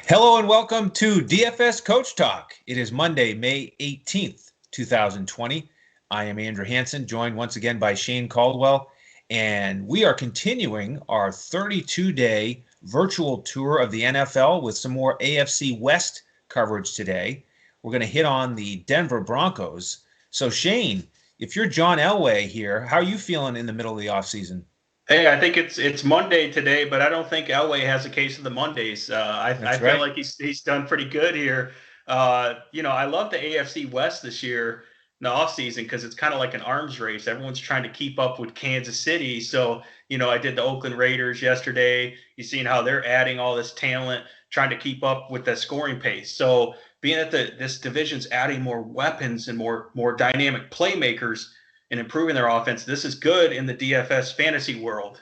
Hello and welcome to DFS Coach Talk. It is Monday, May 18th, 2020. I am Andrew Hanson, joined once again by Shane Caldwell, and we are continuing our 32-day virtual tour of the NFL with some more AFC West coverage today. We're going to hit on the Denver Broncos. So Shane, if you're John Elway here, how are you feeling in the middle of the offseason? Hey, I think it's Monday today, but I don't think Elway has a case of the Mondays. I That's feel right. like he's done pretty good here. I love the AFC West this year in the offseason because it's kind of like an arms race. Everyone's trying to keep up with Kansas City. So, I did the Oakland Raiders yesterday. You've seen how they're adding all this talent, trying to keep up with the scoring pace. So being that this division's adding more weapons and more dynamic playmakers and improving their offense. This is good in the DFS fantasy world.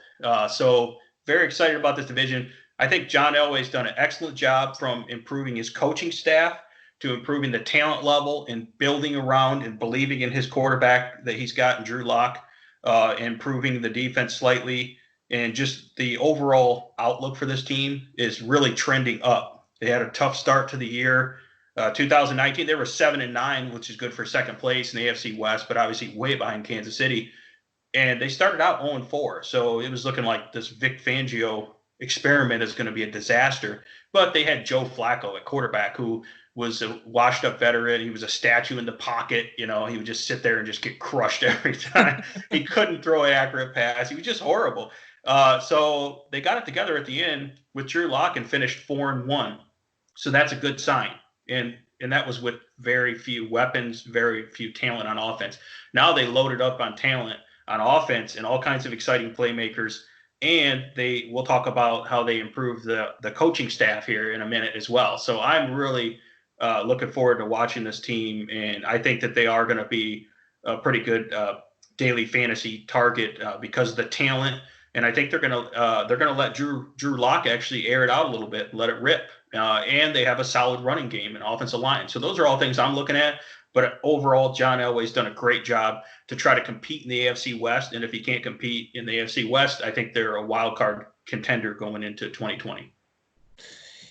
So very excited about this division. I think John Elway's done an excellent job from improving his coaching staff to improving the talent level and building around and believing in his quarterback that he's got in Drew Lock, improving the defense slightly. And just the overall outlook for this team is really trending up. They had a tough start to the year. 2019, they were 7-9, which is good for second place in the AFC West, but obviously way behind Kansas City. And they started out 0-4, so it was looking like this Vic Fangio experiment is going to be a disaster. But they had Joe Flacco at quarterback, who was a washed-up veteran. He was a statue in the pocket. He would just sit there and just get crushed every time. He couldn't throw an accurate pass. He was just horrible. So they got it together at the end with Drew Lock and finished 4-1. So that's a good sign. And that was with very few weapons, very few talent on offense. Now they loaded up on talent on offense and all kinds of exciting playmakers. And we'll talk about how they improve the coaching staff here in a minute as well. So I'm really looking forward to watching this team, and I think that they are going to be a pretty good daily fantasy target because of the talent. And I think they're gonna let Drew Lock actually air it out a little bit, let it rip. And they have a solid running game and offensive line. So those are all things I'm looking at. But overall, John Elway's done a great job to try to compete in the AFC West. And if he can't compete in the AFC West, I think they're a wild card contender going into 2020.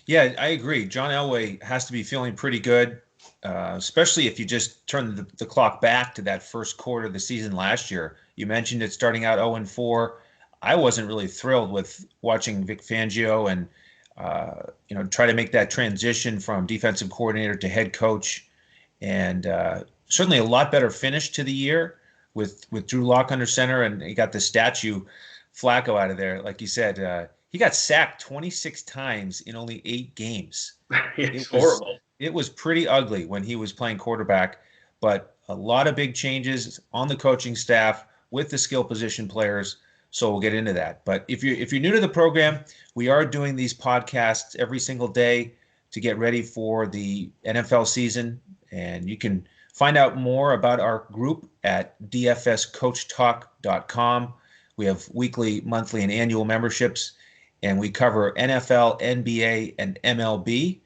Yeah, I agree. John Elway has to be feeling pretty good, especially if you just turn the clock back to that first quarter of the season last year. You mentioned it starting out 0-4. I wasn't really thrilled with watching Vic Fangio and try to make that transition from defensive coordinator to head coach, and certainly a lot better finish to the year with Drew Lock under center, and he got the statue Flacco out of there. Like you said, he got sacked 26 times in only 8 games. It's horrible. It was pretty ugly when he was playing quarterback, but a lot of big changes on the coaching staff with the skill position players. So we'll get into that. But if you're new to the program, we are doing these podcasts every single day to get ready for the NFL season. And you can find out more about our group at DFSCoachTalk.com. We have weekly, monthly, and annual memberships, and we cover NFL, NBA, and MLB.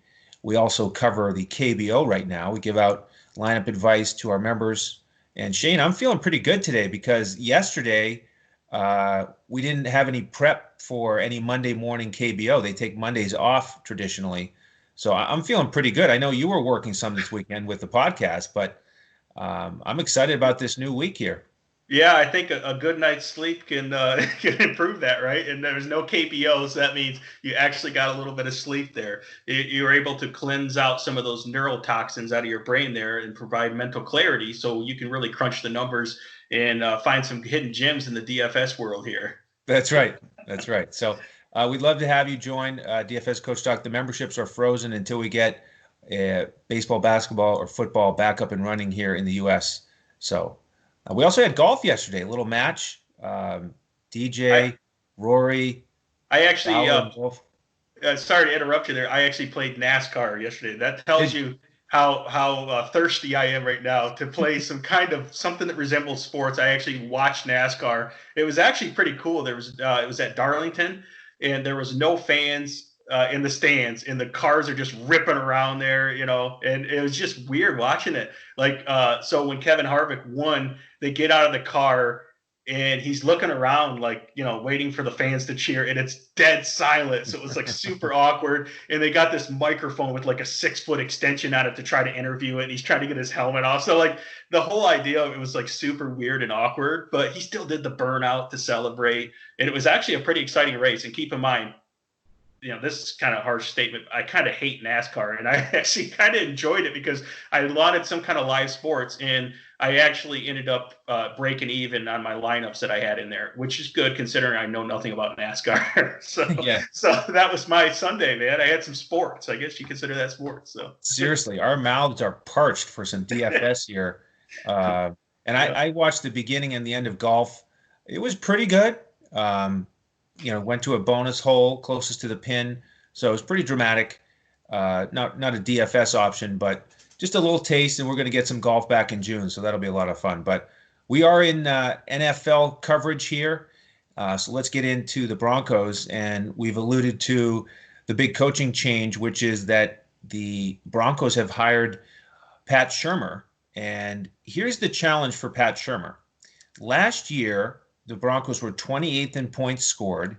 We also cover the KBO right now. We give out lineup advice to our members. And Shane, I'm feeling pretty good today because yesterday we didn't have any prep for any Monday morning KBO. They take Mondays off traditionally. So I'm feeling pretty good. I know you were working some this weekend with the podcast, but I'm excited about this new week here. Yeah, I think a good night's sleep can can improve that, right? And there's no KPO, so that means you actually got a little bit of sleep there. You were able to cleanse out some of those neurotoxins out of your brain there and provide mental clarity, so you can really crunch the numbers and find some hidden gems in the DFS world here. That's right. That's right. So we'd love to have you join DFS Coach Talk. The memberships are frozen until we get baseball, basketball, or football back up and running here in the U.S. So we also had golf yesterday, a little match. DJ, Rory. I actually, sorry to interrupt you there. I actually played NASCAR yesterday. That tells you how thirsty I am right now to play something that resembles sports. I actually watched NASCAR. It was actually pretty cool. It was at Darlington, and there was no fans in the stands, and the cars are just ripping around there, and it was just weird watching it. So when Kevin Harvick won, they get out of the car and he's looking around like, waiting for the fans to cheer, and it's dead silent. So it was like super awkward. And they got this microphone with like a 6-foot extension on it to try to interview it. And he's trying to get his helmet off. So like the whole idea of it was like super weird and awkward, but he still did the burnout to celebrate. And it was actually a pretty exciting race. And keep in mind, this is kind of a harsh statement. I kind of hate NASCAR, and I actually kind of enjoyed it because I wanted some kind of live sports, and I actually ended up breaking even on my lineups that I had in there, which is good considering I know nothing about NASCAR. So that was my Sunday, man. I had some sports. I guess you consider that sports. So seriously, our mouths are parched for some DFS here. And I watched the beginning and the end of golf. It was pretty good. Went to a bonus hole closest to the pin, so it was pretty dramatic. Not a DFS option, but just a little taste, and we're going to get some golf back in June, so that'll be a lot of fun. But we are in NFL coverage here, so let's get into the Broncos, and we've alluded to the big coaching change, which is that the Broncos have hired Pat Shurmur, and here's the challenge for Pat Shurmur. Last year, the Broncos were 28th in points scored.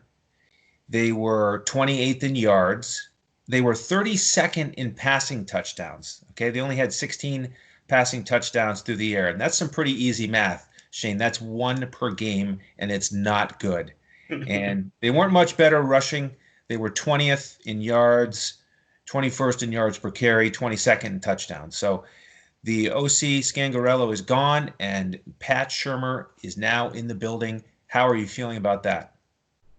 They were 28th in yards. They were 32nd in passing touchdowns. Okay, they only had 16 passing touchdowns through the air, and that's some pretty easy math, Shane. That's 1 per game, and it's not good. And they weren't much better rushing. They were 20th in yards, 21st in yards per carry, 22nd in touchdowns. So the OC Scangarello is gone, and Pat Shurmur is now in the building. How are you feeling about that?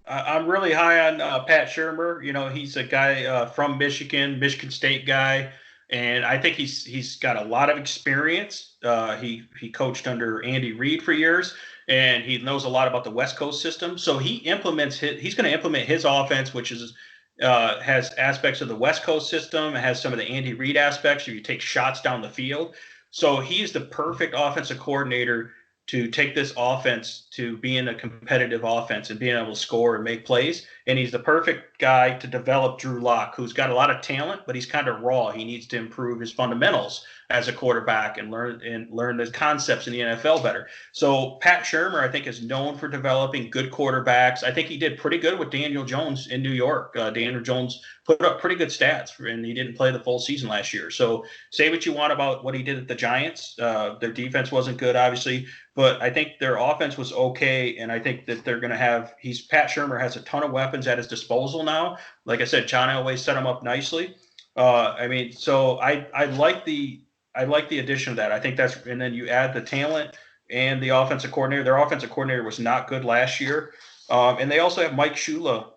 I'm really high on Pat Shurmur. He's a guy from Michigan State guy, and I think he's got a lot of experience. He coached under Andy Reid for years, and he knows a lot about the West Coast system. So he's going to implement his offense, which is has aspects of the West Coast system. It has some of the Andy Reid aspects where you take shots down the field. So he's the perfect offensive coordinator to take this offense to being a competitive offense and being able to score and make plays. And he's the perfect guy to develop Drew Lock, who's got a lot of talent, but he's kind of raw. He needs to improve his fundamentals as a quarterback and learn the concepts in the NFL better. So Pat Shurmur, I think, is known for developing good quarterbacks. I think he did pretty good with Daniel Jones in New York. Daniel Jones put up pretty good stats, and he didn't play the full season last year. So say what you want about what he did at the Giants. Their defense wasn't good, obviously, but I think their offense was okay, and I think that they're going to have – Pat Shurmur has a ton of weapons at his disposal now. Like I said, John Elway set him up nicely. So I like the addition of that. I think that's – and then you add the talent and the offensive coordinator. Their offensive coordinator was not good last year. And they also have Mike Shula,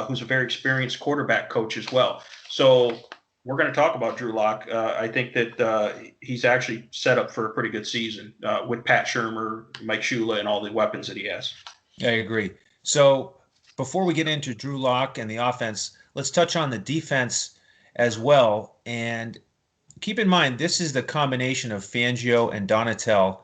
who's a very experienced quarterback coach as well. So we're going to talk about Drew Lock. I think that he's actually set up for a pretty good season with Pat Shurmur, Mike Shula, and all the weapons that he has. I agree. So before we get into Drew Lock and the offense, let's touch on the defense as well. And keep in mind, this is the combination of Fangio and Donatel.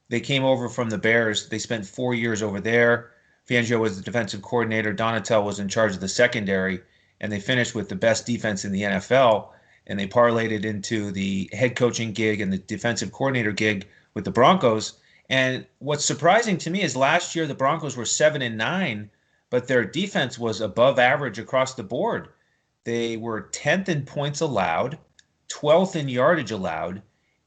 They came over from the Bears. They spent 4 years over there. Fangio was the defensive coordinator. Donatel was in charge of the secondary, and they finished with the best defense in the NFL, and they parlayed it into the head coaching gig and the defensive coordinator gig with the Broncos. And what's surprising to me is last year the Broncos were 7-9, but their defense was above average across the board. They were 10th in points allowed, 12th in yardage allowed,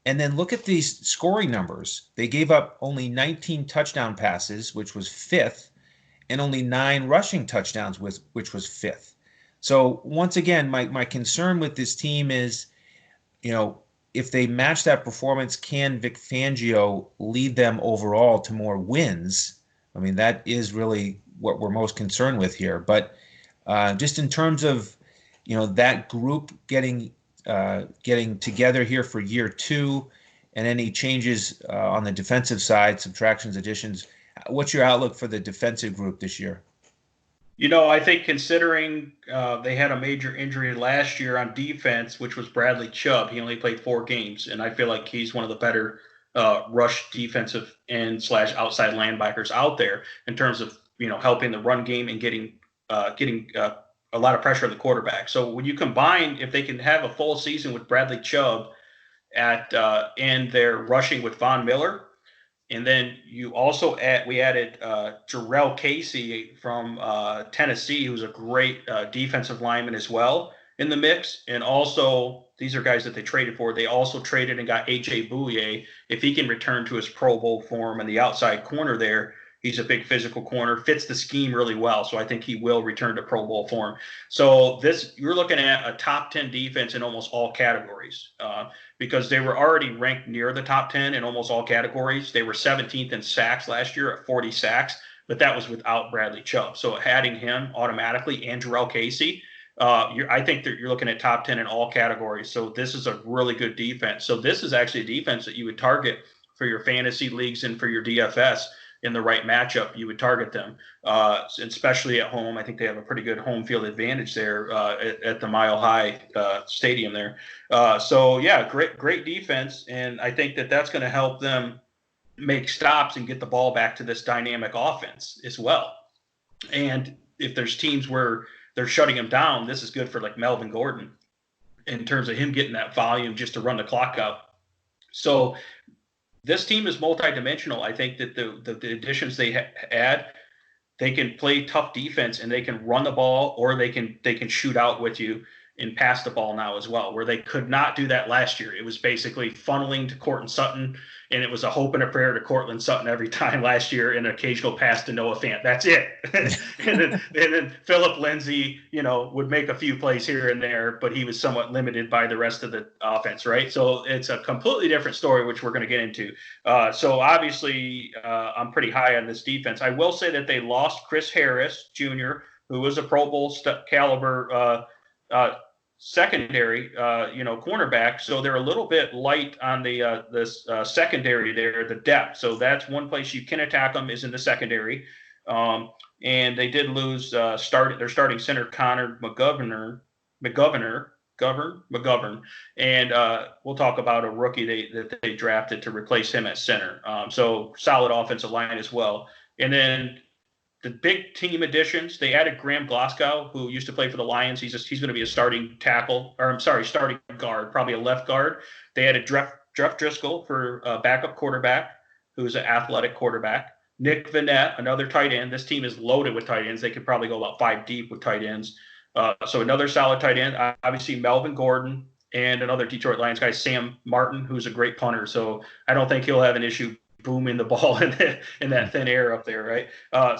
and then look at these scoring numbers. They gave up only 19 touchdown passes, which was 5th, and only 9 rushing touchdowns, which was 5th. So once again, my concern with this team is, if they match that performance, can Vic Fangio lead them overall to more wins? I mean, that is really what we're most concerned with here. But just in terms of, that group getting together here for year 2 and any changes on the defensive side, subtractions, additions, what's your outlook for the defensive group this year? I think considering they had a major injury last year on defense, which was Bradley Chubb, he only played 4 games, and I feel like he's one of the better rush defensive end / outside linebackers out there in terms of helping the run game and getting a lot of pressure on the quarterback. So when you combine, if they can have a full season with Bradley Chubb and they're rushing with Von Miller, And then we added Jarrell Casey from Tennessee, who's a great defensive lineman as well in the mix. And also, these are guys that they traded for. They also traded and got AJ Bouye. If he can return to his Pro Bowl form and the outside corner there, he's a big physical corner, fits the scheme really well. So I think he will return to Pro Bowl form. So you're looking at a top 10 defense in almost all categories. Because they were already ranked near the top 10 in almost all categories. They were 17th in sacks last year at 40 sacks, but that was without Bradley Chubb. So adding him automatically and Jarrell Casey, I think that you're looking at top 10 in all categories. So this is a really good defense. So this is actually a defense that you would target for your fantasy leagues and for your DFS. In the right matchup, you would target them, especially at home. I think they have a pretty good home field advantage there at the Mile High Stadium there. So yeah, great defense, and I think that that's going to help them make stops and get the ball back to this dynamic offense as well. And if there's teams where they're shutting him down, this is good for like Melvin Gordon in terms of him getting that volume just to run the clock out. So this team is multidimensional. I think that the additions they add, they can play tough defense and they can run the ball, or they can shoot out with you and pass the ball now as well, where they could not do that last year. It was basically funneling to Courtland Sutton, and it was a hope and a prayer to Courtland Sutton every time last year, and an occasional pass to Noah Fant. That's it. and then Philip Lindsay, would make a few plays here and there, but he was somewhat limited by the rest of the offense, right? So it's a completely different story, which we're going to get into. So obviously, I'm pretty high on this defense. I will say that they lost Chris Harris Jr., who was a Pro Bowl caliber secondary, cornerback. So they're a little bit light on the secondary there, the depth. So that's one place you can attack them is in the secondary. And they did lose their starting center, Connor McGovern. And we'll talk about a rookie that they drafted to replace him at center. So solid offensive line as well. And then the big team additions, they added Graham Glasgow, who used to play for the Lions. He's going to be a starting guard, probably a left guard. They added Jeff Driscoll for backup quarterback, who's an athletic quarterback. Nick Vannett, another tight end. This team is loaded with tight ends. They could probably go about 5 deep with tight ends. So another solid tight end. Obviously, Melvin Gordon and another Detroit Lions guy, Sam Martin, who's a great punter. So I don't think he'll have an issue booming the ball in that thin air up there, right?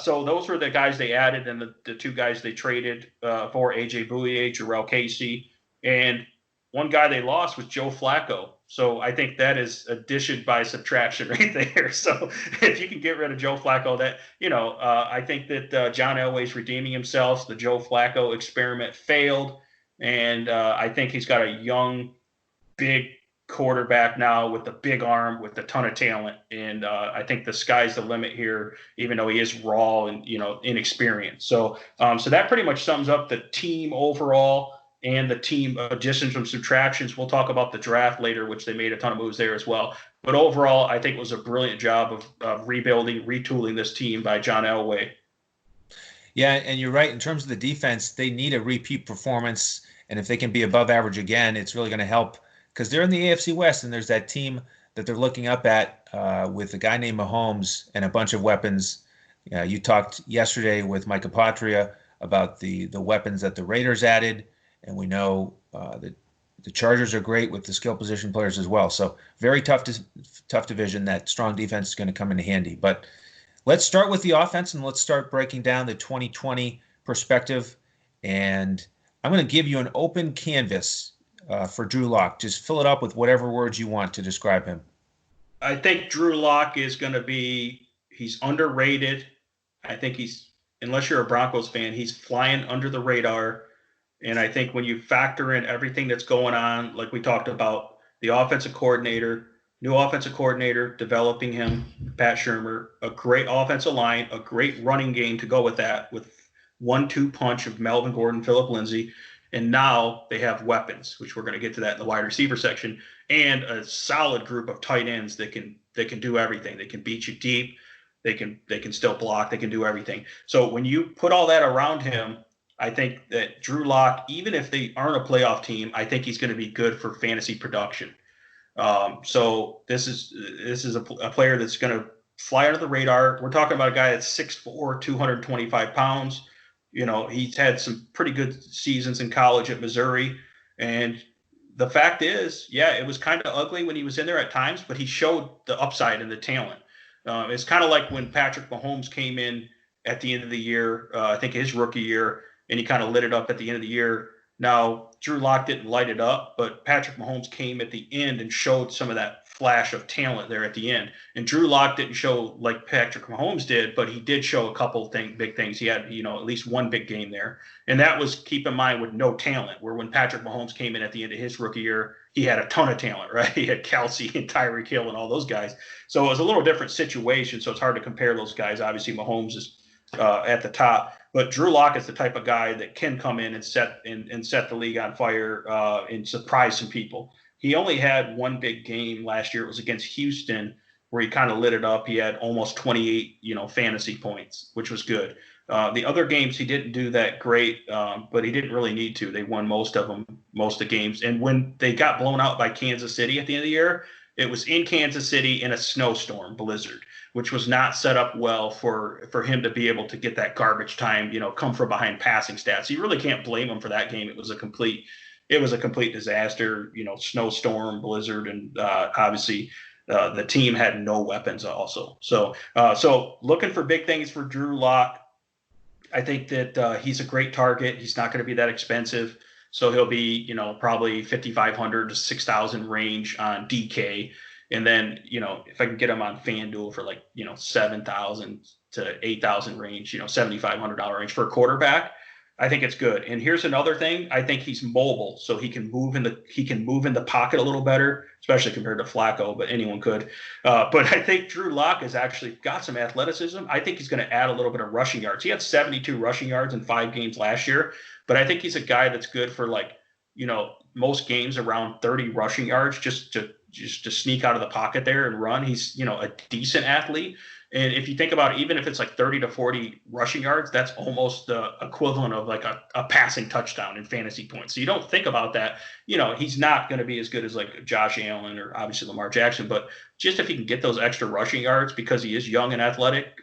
So those were the guys they added, and the two guys they traded for, AJ Bouye, Jarrell Casey, and one guy they lost was Joe Flacco. So I think that is addition by subtraction right there. So if you can get rid of Joe Flacco, that I think that John Elway's redeeming himself. The Joe Flacco experiment failed, and I think he's got a young, big quarterback now with a big arm, with a ton of talent, and I think the sky's the limit here, even though he is raw and inexperienced. So that pretty much sums up the team overall and the team additions and subtractions. We'll talk about the draft later, which they made a ton of moves there as well. But overall, I think it was a brilliant job of rebuilding, retooling this team by John Elway. Yeah, and you're right. In terms of the defense, they need a repeat performance, and if they can be above average again, it's really going to help, because they're in the AFC West, and there's that team that they're looking up at with a guy named Mahomes and a bunch of weapons. You talked yesterday with Micah Patria about the weapons that the Raiders added, and we know that the Chargers are great with the skill position players as well. So very tough division. That strong defense is going to come in handy. But let's start with the offense, and let's start breaking down the 2020 perspective. And I'm going to give you an open canvas for Drew Lock. Just fill it up with whatever words you want to describe him. I think Drew Lock is going to be, he's underrated. I think unless you're a Broncos fan, he's flying under the radar. And I think when you factor in everything that's going on, like we talked about, the offensive coordinator, new offensive coordinator, developing him, Pat Shurmur, a great offensive line, a great running game to go with that, with 1-2 punch of Melvin Gordon, Philip Lindsay. And now they have weapons, which we're going to get to that in the wide receiver section, and a solid group of tight ends that can do everything. They can beat you deep. They can still block. They can do everything. So when you put all that around him, I think that Drew Lock, even if they aren't a playoff team, I think he's going to be good for fantasy production. So this is a player that's going to fly under the radar. We're talking about a guy that's 6'4", 225 pounds. He's had some pretty good seasons in college at Missouri. And the fact is, yeah, it was kind of ugly when he was in there at times, but he showed the upside and the talent. It's kind of like when Patrick Mahomes came in at the end of the year, I think his rookie year, and he kind of lit it up at the end of the year. Now, Drew Lock didn't light it up, but Patrick Mahomes came at the end and showed some of that flash of talent there at the end. And Drew Lock didn't show like Patrick Mahomes did, but he did show a couple big things. He had, at least one big game there. And that was, keep in mind, with no talent, where when Patrick Mahomes came in at the end of his rookie year, he had a ton of talent, right? He had Kelsey and Tyreek Hill and all those guys. So it was a little different situation. So it's hard to compare those guys. Obviously, Mahomes is at the top. But Drew Lock is the type of guy that can come in and set the league on fire and surprise some people. He only had one big game last year. It was against Houston, where he kind of lit it up. He had almost 28, fantasy points, which was good. The other games he didn't do that great, but he didn't really need to. They won most of the games. And when they got blown out by Kansas City at the end of the year, it was in Kansas City in a snowstorm blizzard, which was not set up well for him to be able to get that garbage time, come from behind passing stats. You really can't blame him for that game. It was a complete disaster, snowstorm, blizzard, and obviously the team had no weapons also. So looking for big things for Drew Lock. I think that he's a great target. He's not going to be that expensive. So he'll be, probably 5,500 to 6,000 range on DK. And then, if I can get him on FanDuel for 7,000 to 8,000 range, $7,500 range for a quarterback, I think it's good. And here's another thing. I think he's mobile, so he can move in the pocket a little better, especially compared to Flacco, but anyone could. But I think Drew Lock has actually got some athleticism. I think he's going to add a little bit of rushing yards. He had 72 rushing yards in 5 games last year, but I think he's a guy that's good for most games around 30 rushing yards just to sneak out of the pocket there and run. He's, a decent athlete. And if you think about it, even if it's 30 to 40 rushing yards, that's almost the equivalent of a passing touchdown in fantasy points. So you don't think about that. He's not going to be as good as Josh Allen or obviously Lamar Jackson, but just if he can get those extra rushing yards because he is young and athletic,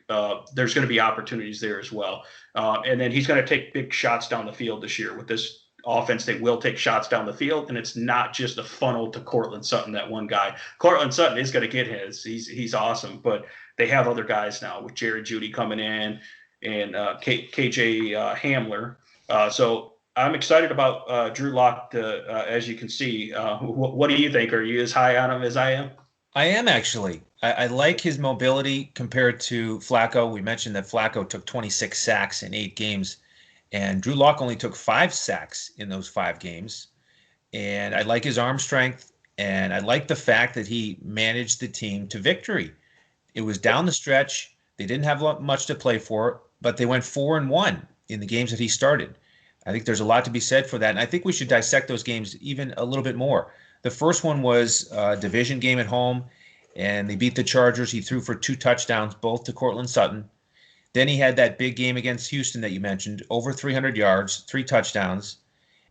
there's going to be opportunities there as well. And then he's going to take big shots down the field this year with this offense. They will take shots down the field, and it's not just a funnel to Courtland Sutton, that one guy. Courtland Sutton is going to get his. He's awesome, but they have other guys now with Jerry Jeudy coming in and KJ Hamler. So I'm excited about Drew Lock, as you can see. What do you think? Are you as high on him as I am? I am actually. I like his mobility compared to Flacco. We mentioned that Flacco took 26 sacks in 8 games. And Drew Lock only took 5 sacks in those 5 games. And I like his arm strength. And I like the fact that he managed the team to victory. It was down the stretch. They didn't have much to play for, but they went 4-1 in the games that he started. I think there's a lot to be said for that. And I think we should dissect those games even a little bit more. The first one was a division game at home, and they beat the Chargers. He threw for 2 touchdowns, both to Courtland Sutton. Then he had that big game against Houston that you mentioned, over 300 yards, 3 touchdowns.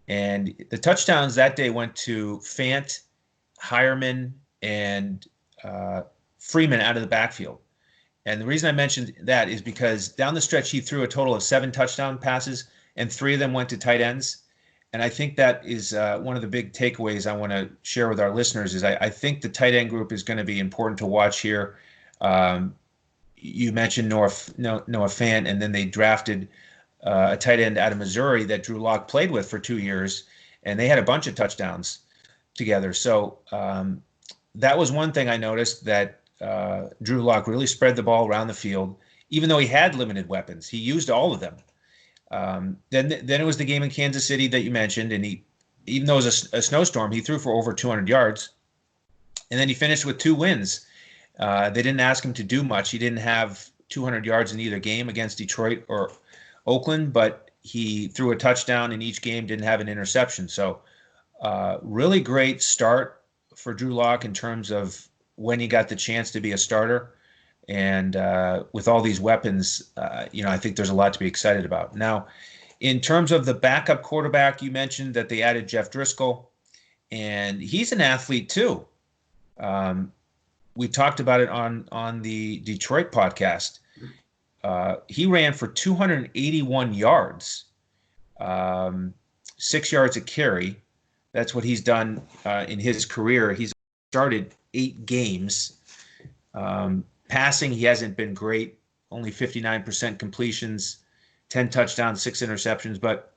And the touchdowns that day went to Fant, Hireman, and Freeman out of the backfield. And the reason I mentioned that is because down the stretch, he threw a total of 7 touchdown passes, and 3 of them went to tight ends. And I think that is one of the big takeaways I want to share with our listeners is I think the tight end group is going to be important to watch here. You mentioned Noah Fant, and then they drafted a tight end out of Missouri that Drew Lock played with for 2 years, and they had a bunch of touchdowns together. So that was one thing I noticed, that Drew Lock really spread the ball around the field, even though he had limited weapons. He used all of them. Then it was the game in Kansas City that you mentioned, and even though it was a snowstorm, he threw for over 200 yards, and then he finished with 2 wins. They didn't ask him to do much. He didn't have 200 yards in either game against Detroit or Oakland, but he threw a touchdown in each game, didn't have an interception. So really great start for Drew Lock in terms of when he got the chance to be a starter. And with all these weapons, I think there's a lot to be excited about. Now, in terms of the backup quarterback, you mentioned that they added Jeff Driscoll, and he's an athlete too. we talked about it on the Detroit podcast. He ran for 281 yards, 6 yards a carry. That's what he's done in his career. He's started 8 games. Passing, he hasn't been great. Only 59% completions, 10 touchdowns, 6 interceptions. But,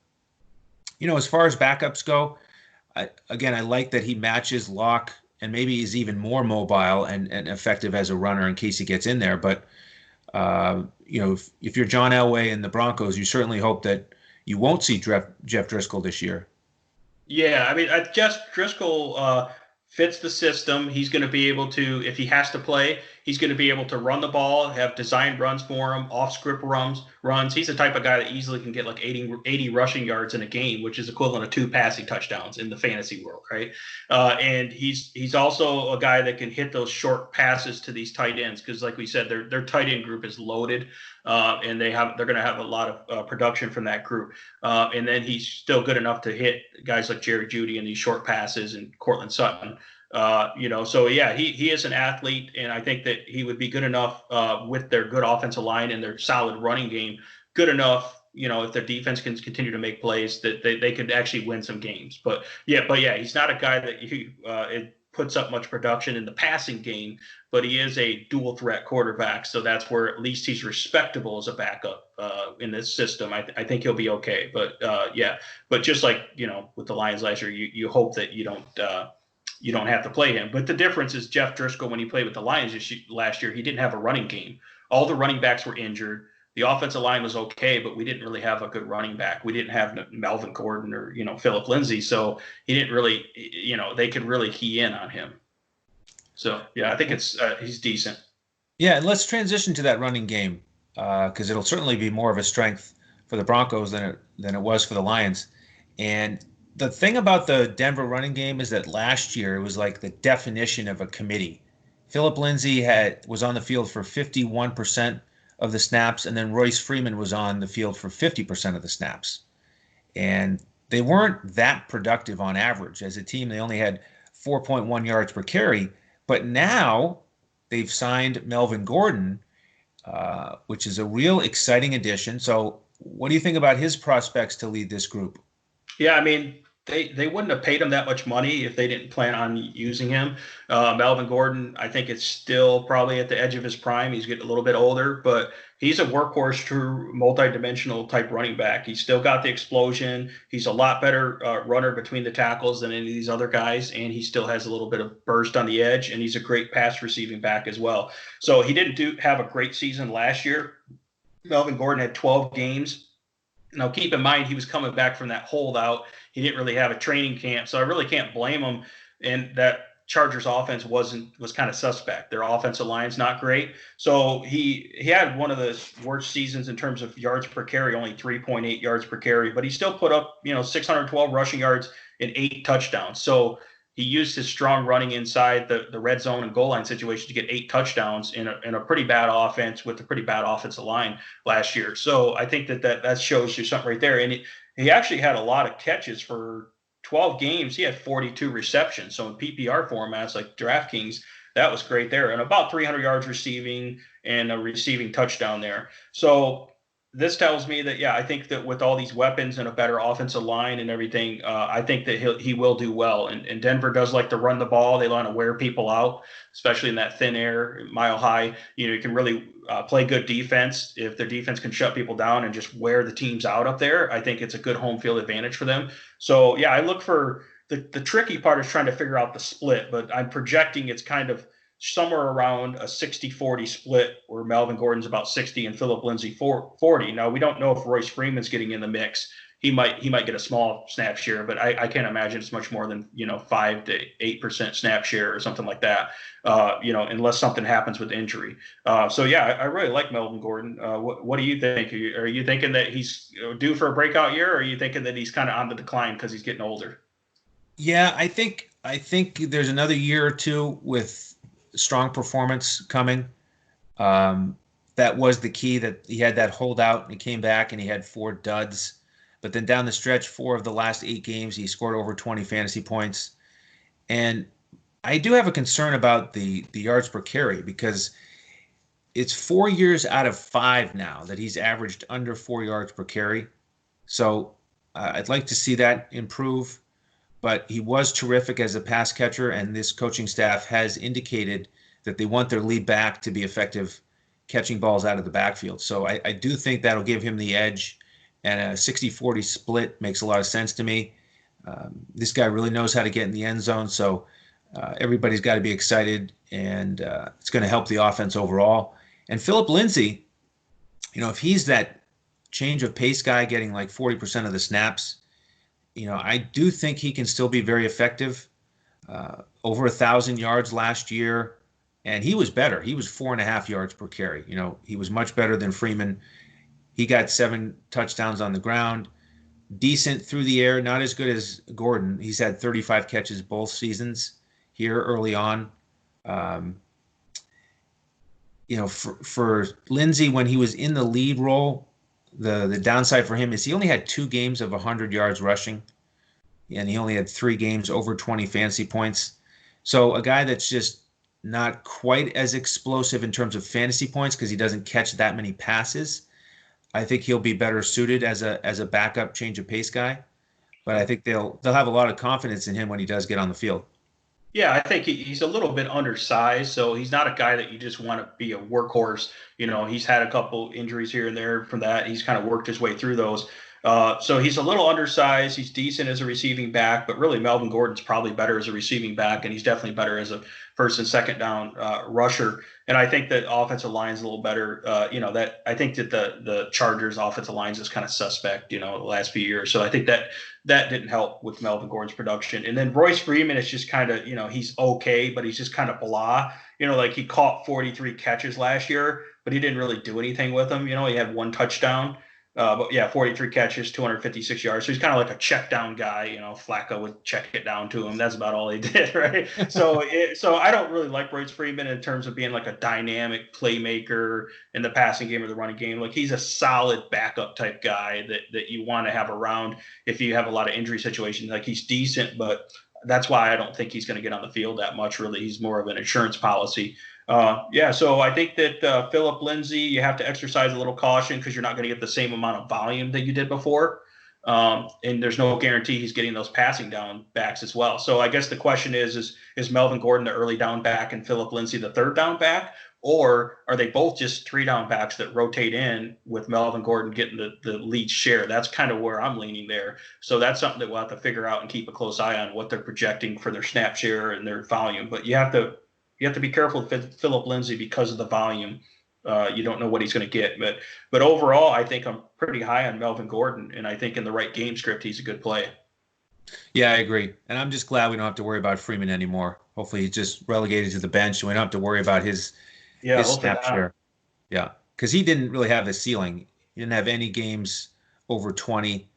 as far as backups go, I like that he matches Locke and maybe is even more mobile and effective as a runner in case he gets in there. But, if you're John Elway and the Broncos, you certainly hope that you won't see Jeff Driscoll this year. Yeah, I mean, Jeff Driscoll fits the system. He's going to be able to, if he has to play, he's going to be able to run the ball, have designed runs for him, off script runs. He's the type of guy that easily can get like 80 rushing yards in a game, which is equivalent of 2 passing touchdowns in the fantasy world, right? And he's also a guy that can hit those short passes to these tight ends because, like we said, their tight end group is loaded, and they're going to have a lot of production from that group. And then he's still good enough to hit guys like Jerry Jeudy in these short passes and Cortland Sutton. So yeah, he is an athlete, and I think that he would be good enough with their good offensive line and their solid running game, good enough, if their defense can continue to make plays that they could actually win some games. But yeah, he's not a guy that it puts up much production in the passing game, but he is a dual threat quarterback. So that's where at least he's respectable as a backup in this system. I think he'll be okay. But but just like, with the Lions last year, you hope that you don't have to play him. But the difference is Jeff Driscoll, when he played with the Lions last year, he didn't have a running game. All the running backs were injured. The offensive line was okay, but we didn't really have a good running back. We didn't have Melvin Gordon or, Philip Lindsay. So he didn't really, they could really key in on him. So, yeah, I think he's decent. Yeah, and let's transition to that running game because it'll certainly be more of a strength for the Broncos than it was for the Lions. And the thing about the Denver running game is that last year it was like the definition of a committee. Philip Lindsay was on the field for 51% of the snaps, and then Royce Freeman was on the field for 50% of the snaps. And they weren't that productive on average. As a team, they only had 4.1 yards per carry. But now they've signed Melvin Gordon, which is a real exciting addition. So what do you think about his prospects to lead this group? Yeah, I mean, they wouldn't have paid him that much money if they didn't plan on using him. Melvin Gordon, I think it's still probably at the edge of his prime. He's getting a little bit older, but he's a workhorse, true multi-dimensional type running back. He's still got the explosion. He's a lot better runner between the tackles than any of these other guys, and he still has a little bit of burst on the edge, and he's a great pass receiving back as well. So he didn't have a great season last year. Melvin Gordon had 12 games. Now, keep in mind, he was coming back from that holdout. He didn't really have a training camp, so I really can't blame him. And that Chargers offense was kind of suspect. Their offensive line's not great. So he had one of the worst seasons in terms of yards per carry, only 3.8 yards per carry, but he still put up, 612 rushing yards and 8 touchdowns. So he used his strong running inside the red zone and goal line situation to get 8 touchdowns in a pretty bad offense with a pretty bad offensive line last year. So I think that shows you something right there. And he actually had a lot of catches for 12 games. He had 42 receptions. So in PPR formats like DraftKings, that was great there. And about 300 yards receiving and a receiving touchdown there. So this tells me that, I think that with all these weapons and a better offensive line and everything, I think that he will do well. And Denver does like to run the ball. They want to wear people out, especially in that thin air, mile high. You can really play good defense. If their defense can shut people down and just wear the teams out up there, I think it's a good home field advantage for them. So, I look for the tricky part is trying to figure out the split, but I'm projecting it's kind of somewhere around a 60-40 split where Melvin Gordon's about 60 and Philip Lindsay 40. Now, we don't know if Royce Freeman's getting in the mix. He might get a small snap share, but I can't imagine it's much more than 5 to 8% snap share or something like that. Unless something happens with injury. I really like Melvin Gordon. What do you think? Are you thinking that he's due for a breakout year, or are you thinking that he's kind of on the decline because he's getting older? Yeah, I think there's another year or two with strong performance coming. That was the key, that he had that holdout and he came back and he had 4 duds. But then down the stretch, 4 of the last 8 games, he scored over 20 fantasy points. And I do have a concern about the yards per carry because it's 4 years out of five now that he's averaged under 4 yards per carry. So I'd like to see that improve. But he was terrific as a pass catcher, and this coaching staff has indicated that they want their lead back to be effective catching balls out of the backfield. So I do think that'll give him the edge, and a 60-40 split makes a lot of sense to me. This guy really knows how to get in the end zone, so everybody's got to be excited, and it's going to help the offense overall. And Philip Lindsay, if he's that change of pace guy getting like 40% of the snaps, I do think he can still be very effective. Over 1,000 yards last year, and he was better. He was 4.5 yards per carry. He was much better than Freeman. He got 7 touchdowns on the ground, decent through the air, not as good as Gordon. He's had 35 catches both seasons here early on. For Lindsay, when he was in the lead role, the downside for him is he only had 2 games of 100 yards rushing, and he only had 3 games over 20 fantasy points. So a guy that's just not quite as explosive in terms of fantasy points because he doesn't catch that many passes. I think he'll be better suited as a backup change of pace guy. But I think they'll have a lot of confidence in him when he does get on the field. Yeah, I think he's a little bit undersized, so he's not a guy that you just want to be a workhorse. He's had a couple injuries here and there from that. He's kind of worked his way through those. So he's a little undersized. He's decent as a receiving back, but really Melvin Gordon's probably better as a receiving back, and he's definitely better as a first and second down rusher. And I think that offensive line's a little better. That I think that the Chargers offensive line is kind of suspect, the last few years. So I think that didn't help with Melvin Gordon's production. And then Royce Freeman is just kind of, he's okay, but he's just kind of blah. Like he caught 43 catches last year, but he didn't really do anything with them. He had 1 touchdown. But yeah, 43 catches, 256 yards. So he's kind of like a check down guy. Flacco would check it down to him. That's about all he did, right? So I don't really like Royce Freeman in terms of being like a dynamic playmaker in the passing game or the running game. Like he's a solid backup type guy that you want to have around if you have a lot of injury situations. Like he's decent, but that's why I don't think he's going to get on the field that much. Really, he's more of an insurance policy. So I think that Philip Lindsay, you have to exercise a little caution because you're not going to get the same amount of volume that you did before. And there's no guarantee he's getting those passing down backs as well. So I guess the question is Melvin Gordon the early down back and Philip Lindsay the third down back? Or are they both just 3 down backs that rotate in with Melvin Gordon getting the lead share? That's kind of where I'm leaning there. So that's something that we'll have to figure out and keep a close eye on what they're projecting for their snap share and their volume. But you have to be careful with Philip Lindsay because of the volume. You don't know what he's going to get. But overall, I think I'm pretty high on Melvin Gordon, and I think in the right game script, he's a good play. Yeah, I agree. And I'm just glad we don't have to worry about Freeman anymore. Hopefully he's just relegated to the bench and we don't have to worry about his snap share. Yeah, because he didn't really have a ceiling. He didn't have any games over 20.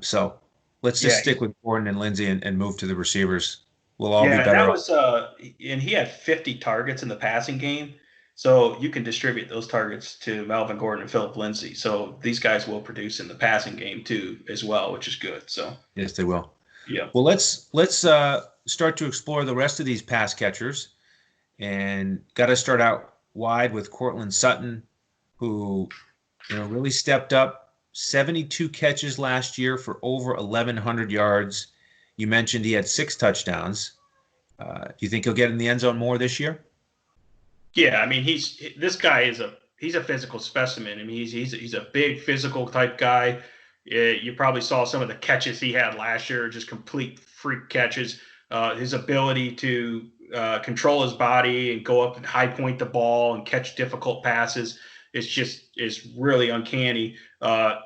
So let's just stick with Gordon and Lindsay and move to the receivers. We'll all be better. That was and he had 50 targets in the passing game. So you can distribute those targets to Melvin Gordon and Philip Lindsay. So these guys will produce in the passing game too, as well, which is good. So yes, they will. Yeah. Well, let's start to explore the rest of these pass catchers, and got to start out wide with Courtland Sutton, who really stepped up. 72 catches last year for over 1,100 yards. You mentioned he had 6 touchdowns. Do you think he'll get in the end zone more this year? Yeah, I mean he's a physical specimen. I mean he's a big physical type guy. You probably saw some of the catches he had last year, just complete freak catches. His ability to control his body and go up and high point the ball and catch difficult passes is really uncanny.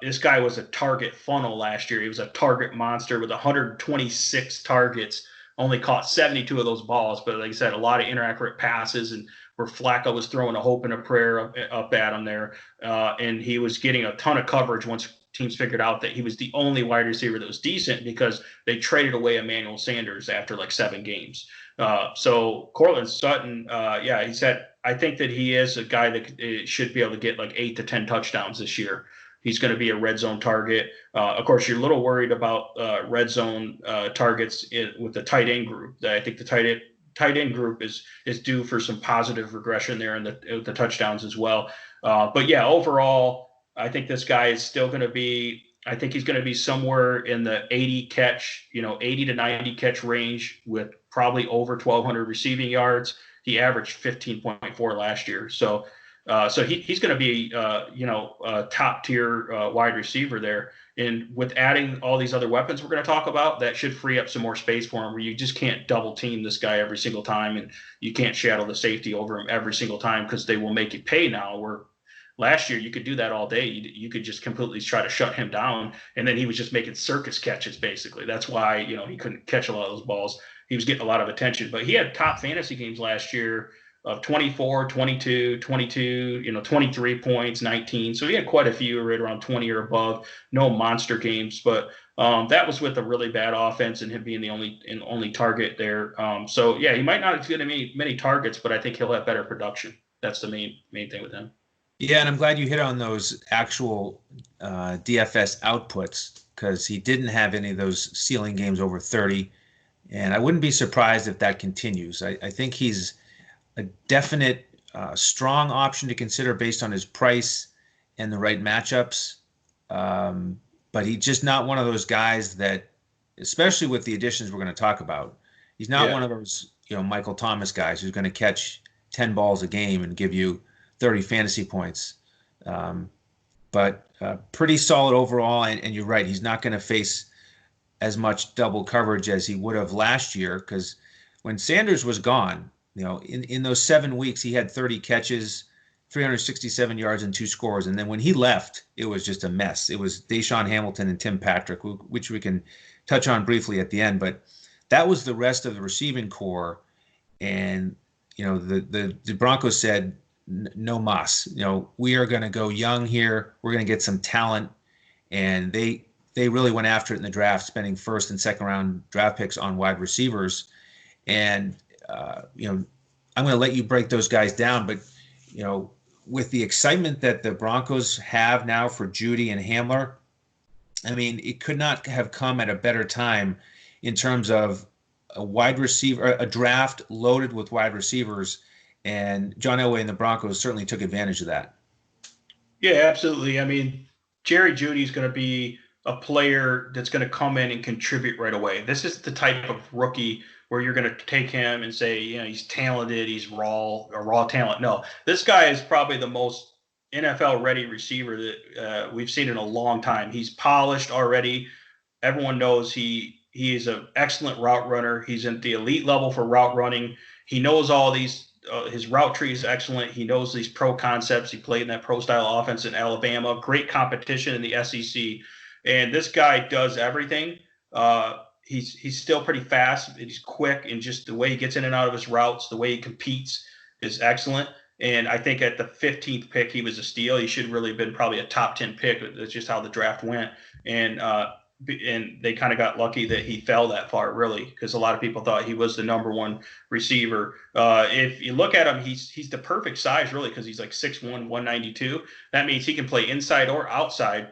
This guy was a target funnel last year. He was a target monster with 126 targets, only caught 72 of those balls. But like I said, a lot of inaccurate passes, and where Flacco was throwing a hope and a prayer up at him there. And he was getting a ton of coverage once teams figured out that he was the only wide receiver that was decent because they traded away Emmanuel Sanders after like 7 games. So Courtland Sutton, I think that he is a guy that should be able to get like 8 to 10 touchdowns this year. He's going to be a red zone target. Of course, you're a little worried about red zone targets with the tight end group. I think the tight end tight end group is due for some positive regression there in the touchdowns as well. But yeah, overall, I think this guy is still going to be. I think he's going to be somewhere in the 80 catch, 80 to 90 catch range with probably over 1,200 receiving yards. He averaged 15.4 last year, so he's going to be a top tier wide receiver there. And with adding all these other weapons we're going to talk about, that should free up some more space for him, where you just can't double team this guy every single time, and you can't shadow the safety over him every single time because they will make you pay now. Where last year you could do that all day, you could just completely try to shut him down, and then he was just making circus catches basically. That's why he couldn't catch a lot of those balls. He was getting a lot of attention, but he had top fantasy games last year of 24, 22, 22, 23 points, 19. So he had quite a few right around 20 or above. No monster games, but that was with a really bad offense and him being the only target there. So yeah, he might not get many targets, but I think he'll have better production. That's the main thing with him. Yeah, and I'm glad you hit on those actual DFS outputs, because he didn't have any of those ceiling games over 30. And I wouldn't be surprised if that continues. I think he's a definite strong option to consider based on his price and the right matchups. But he's just not one of those guys that, especially with the additions we're going to talk about, he's not one of those, Michael Thomas guys who's going to catch 10 balls a game and give you 30 fantasy points. But pretty solid overall. And you're right, he's not going to face as much double coverage as he would have last year, because when Sanders was gone, in those 7 weeks, he had 30 catches, 367 yards, and 2 scores. And then when he left, it was just a mess. It was Deshaun Hamilton and Tim Patrick, which we can touch on briefly at the end. But that was the rest of the receiving core. And, the Broncos said, no mas. We are going to go young here. We're going to get some talent. And they really went after it in the draft, spending first and second round draft picks on wide receivers. And, I'm going to let you break those guys down. But, with the excitement that the Broncos have now for Jeudy and Hamler, I mean, it could not have come at a better time in terms of a draft loaded with wide receivers. And John Elway and the Broncos certainly took advantage of that. Yeah, absolutely. I mean, Jerry Jeudy is going to be a player that's going to come in and contribute right away. This is the type of rookie where you're going to take him and say, he's talented, he's raw talent. No, this guy is probably the most NFL ready receiver that we've seen in a long time. He's polished already. Everyone knows he is an excellent route runner. He's at the elite level for route running. He knows all these. His route tree is excellent. He knows these pro concepts. He played in that pro style offense in Alabama. Great competition in the SEC. And this guy does everything. He's still pretty fast. He's quick, and just the way he gets in and out of his routes, the way he competes is excellent. And I think at the 15th pick, he was a steal. He should really have been probably a top 10 pick. That's just how the draft went. And they kind of got lucky that he fell that far, really, because a lot of people thought he was the number one receiver. If you look at him, he's the perfect size, really, because he's like 6'1", 192. That means he can play inside or outside.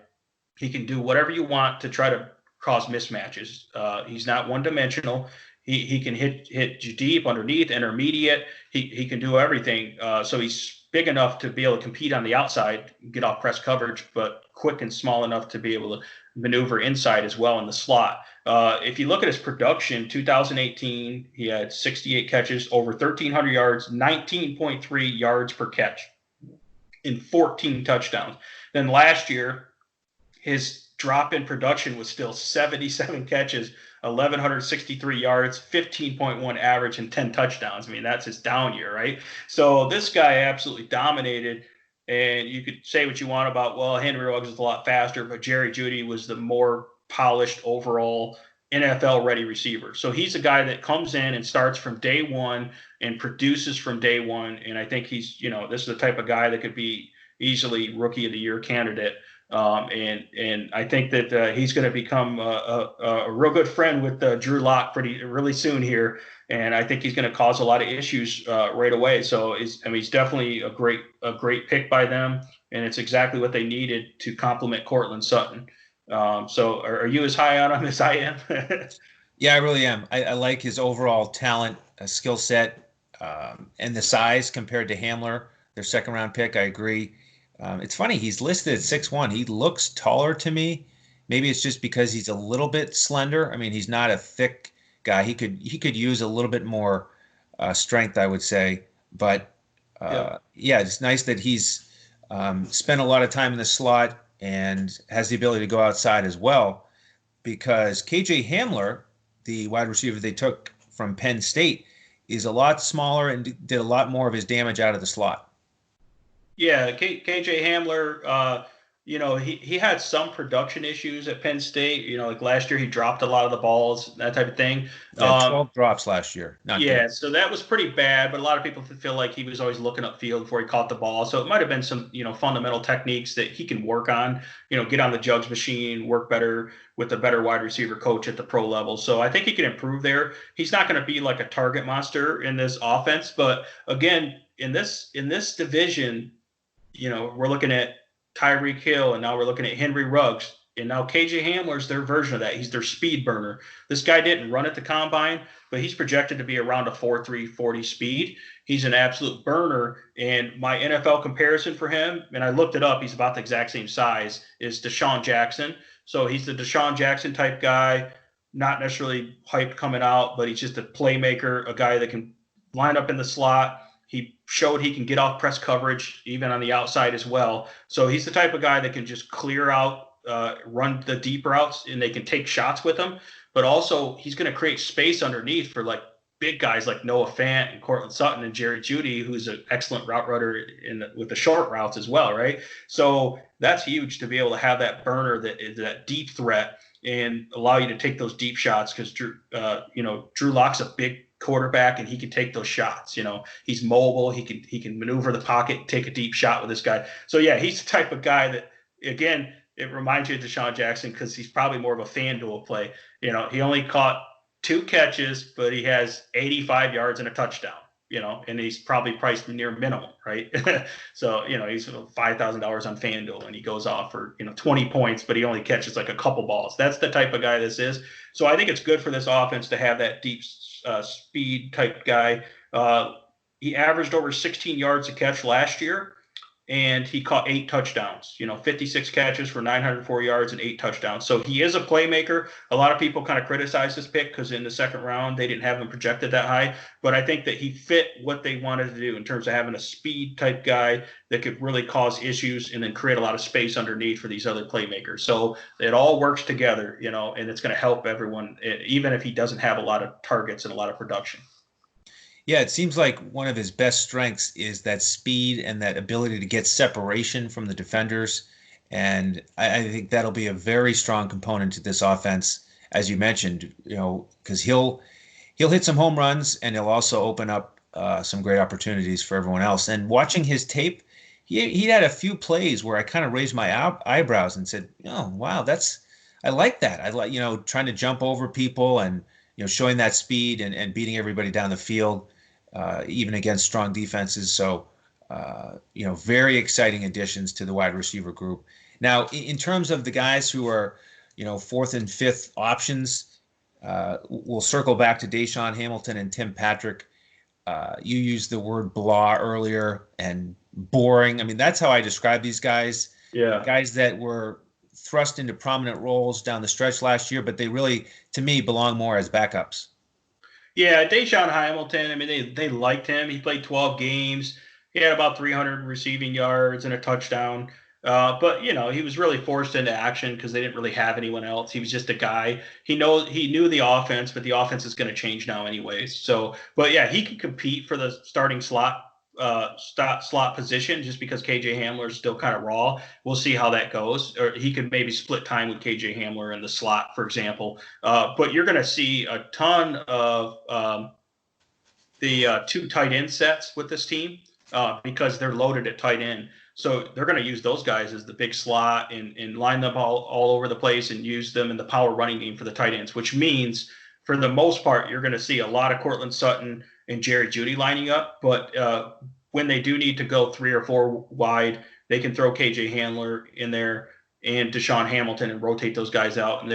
He can do whatever you want to try to cause mismatches. He's not one-dimensional. He can hit you deep, underneath, intermediate. He can do everything. So he's big enough to be able to compete on the outside, get off press coverage, but quick and small enough to be able to maneuver inside as well in the slot. If you look at his production, 2018, he had 68 catches, over 1,300 yards, 19.3 yards per catch, and 14 touchdowns. Then last year, his drop in production was still 77 catches, 1,163 yards, 15.1 average, and 10 touchdowns. I mean, that's his down year, right? So this guy absolutely dominated. And you could say what you want about, well, Henry Ruggs is a lot faster, but Jerry Jeudy was the more polished overall NFL-ready receiver. So he's a guy that comes in and starts from day one and produces from day one. And I think he's, this is the type of guy that could be easily Rookie of the Year candidate. And I think that he's going to become a real good friend with Drew Lock really soon here, and I think he's going to cause a lot of issues right away. So he's definitely a great pick by them, and it's exactly what they needed to complement Cortland Sutton. So are you as high on him as I am? Yeah, I really am. I like his overall talent, skill set, and the size compared to Hamler, their second round pick. I agree. It's funny, he's listed at 6'1". He looks taller to me. Maybe it's just because he's a little bit slender. I mean, he's not a thick guy. He could use a little bit more strength, I would say. But Yep. yeah, it's nice that he's spent a lot of time in the slot and has the ability to go outside as well because KJ Hamler, the wide receiver they took from Penn State, is a lot smaller and did a lot more of his damage out of the slot. Yeah, KJ Hamler, he had some production issues at Penn State. Like last year, he dropped a lot of the balls, that type of thing. Yeah, 12 drops last year. Not good. Yeah, so that was pretty bad, but a lot of people feel like he was always looking upfield before he caught the ball. So it might have been some, fundamental techniques that he can work on, get on the jugs machine, work better with a better wide receiver coach at the pro level. So I think he can improve there. He's not going to be like a target monster in this offense, but again, in this division, we're looking at Tyreek Hill, and now we're looking at Henry Ruggs, and now KJ Hamler's their version of that. He's their speed burner. This guy didn't run at the combine, but he's projected to be around a 4.3 40 speed. He's an absolute burner. And my NFL comparison for him, and I looked it up, he's about the exact same size, is Deshaun Jackson. So he's the Deshaun Jackson type guy, not necessarily hyped coming out, but he's just a playmaker, a guy that can line up in the slot. He showed he can get off press coverage, even on the outside as well. So he's the type of guy that can just clear out, run the deep routes, and they can take shots with him. But also, he's going to create space underneath for like big guys like Noah Fant and Cortland Sutton and Jerry Jeudy, who's an excellent route runner with the short routes as well, right? So that's huge to be able to have that burner, that deep threat, and allow you to take those deep shots because Drew Lock's a big quarterback and he can take those shots. He's mobile. He can maneuver the pocket, take a deep shot with this guy. So yeah, he's the type of guy that, again, it reminds you of Deshaun Jackson because he's probably more of a FanDuel play. He only caught 2 catches, but he has 85 yards and a touchdown. And he's probably priced near minimum, right? So, he's $5,000 on FanDuel and he goes off for, 20 points, but he only catches like a couple balls. That's the type of guy this is. So I think it's good for this offense to have that deep speed type guy. He averaged over 16 yards a catch last year, and he caught 8 touchdowns, 56 catches for 904 yards and 8 touchdowns. So he is a playmaker. A lot of people kind of criticize this pick because in the second round, they didn't have him projected that high. But I think that he fit what they wanted to do in terms of having a speed type guy that could really cause issues and then create a lot of space underneath for these other playmakers. So it all works together, and it's going to help everyone, even if he doesn't have a lot of targets and a lot of production. Yeah, it seems like one of his best strengths is that speed and that ability to get separation from the defenders. And I think that'll be a very strong component to this offense, as you mentioned, because he'll hit some home runs and he'll also open up some great opportunities for everyone else. And watching his tape, he had a few plays where I kind of raised my eyebrows and said, "Oh, wow, I like that. I like, trying to jump over people and, showing that speed and beating everybody down the field." Even against strong defenses. So, very exciting additions to the wide receiver group. Now, in terms of the guys who are, 4th and 5th options, we'll circle back to Deshaun Hamilton and Tim Patrick. You used the word blah earlier and boring. I mean, that's how I describe these guys. Yeah. Guys that were thrust into prominent roles down the stretch last year, but they really, to me, belong more as backups. Yeah, Deshaun Hamilton, I mean, they liked him. He played 12 games. He had about 300 receiving yards and a touchdown. But, he was really forced into action because they didn't really have anyone else. He was just a guy. He knew the offense, but the offense is going to change now anyways. So, but yeah, he can compete for the starting slot position just because KJ Hamler is still kind of raw. We'll see how that goes. Or he could maybe split time with KJ Hamler in the slot, for example. But you're going to see a ton of the 2 tight end sets with this team because they're loaded at tight end. So they're going to use those guys as the big slot and line them all over the place and use them in the power running game for the tight ends, which means for the most part, you're going to see a lot of Cortland Sutton and Jerry Jeudy lining up. But when they do need to go 3 or 4 wide, they can throw KJ Hamler in there. and Deshaun Hamilton and rotate those guys out, and